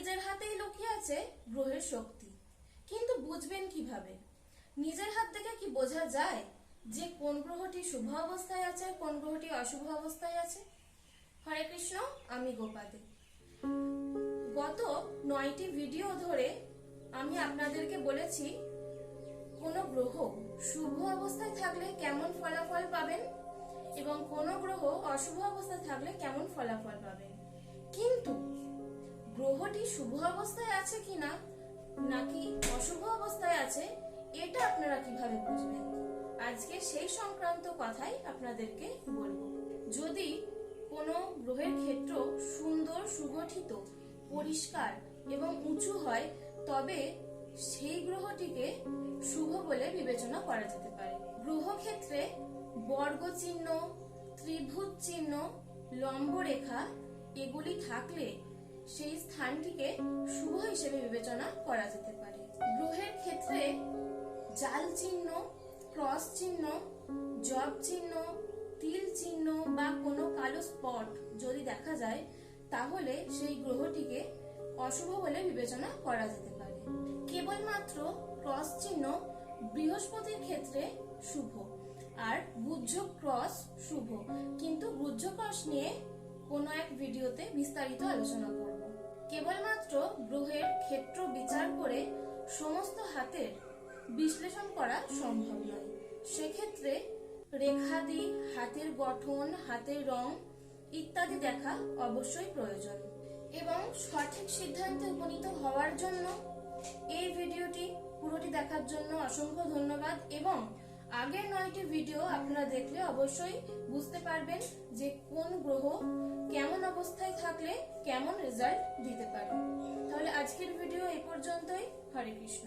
নিজের হাতেই লুকিয়ে আছে গ্রহের শক্তি, কিন্তু বুঝবেন কিভাবে? নিজের হাত থেকে কি বোঝা যায় যে কোন গ্রহটি শুভ অবস্থায় আছে, কোন গ্রহটি অশুভ অবস্থায় আছে? হরে কৃষ্ণ, আমি গোপাদি। গত 9টি ভিডিও ধরে আমি আপনাদেরকে বলেছি কোন গ্রহ শুভ অবস্থায় থাকলে কেমন ফলাফল পাবেন এবং কোন গ্রহ অশুভ অবস্থায় থাকলে কেমন ফলাফল পাবেন। কিন্তু গ্রহটি শুভ অবস্থায় আছে কিনা নাকি অশুভ অবস্থায় আছে এটা আপনারা কিভাবে বুঝবেন? আজকে সেই সংক্রান্ত কথাই আপনাদেরকে বলবো। যদি কোনো গ্রহের ক্ষেত্র সুন্দর, সুগঠিত, পরিষ্কার এবং উঁচু হয় তবে সেই গ্রহটিকে শুভ বলে বিবেচনা করা যেতে পারে। গ্রহ ক্ষেত্রে বর্গ চিহ্ন, ত্রিভুজ চিহ্ন, লম্ব রেখা এগুলি থাকলে সেই স্থানটিকে শুভ হিসেবে বিবেচনা করা যেতে পারে। গ্রহের ক্ষেত্রে জাল চিহ্ন, ক্রস চিহ্ন, জব চিহ্ন, তিল চিহ্ন বা কোনো কালো স্পট যদি দেখা যায় তাহলে সেই গ্রহটিকে অশুভ বলে বিবেচনা করা যেতে পারে। কেবলমাত্র ক্রস চিহ্ন বৃহস্পতির ক্ষেত্রে শুভ আর গুহ্য ক্রস শুভ, কিন্তু গুহ্য ক্রস নিয়ে কোনো এক ভিডিওতে বিস্তারিত আলোচনা করব। কেবলমাত্র গ্রহের ক্ষেত্র বিচার করে সমস্ত হাতের বিশ্লেষণ করা সম্ভব নয়। সেক্ষেত্রে রেখাদি, হাতের গঠন, হাতের রং ইত্যাদি দেখা অবশ্যই প্রয়োজন। এবং সঠিক সিদ্ধান্তে উপনীত হওয়ার জন্য এই ভিডিওটি পুরোটি দেখার জন্য অসংখ্য ধন্যবাদ। এবং আগের 9টি ভিডিও আপনারা দেখলে অবশ্যই বুঝতে পারবেন যে কোন গ্রহ কেমন অবস্থায় থাকলে কেমন রেজাল্ট দিতে পারে। তাহলে আজকের ভিডিও এই পর্যন্তই। হরে কৃষ্ণ।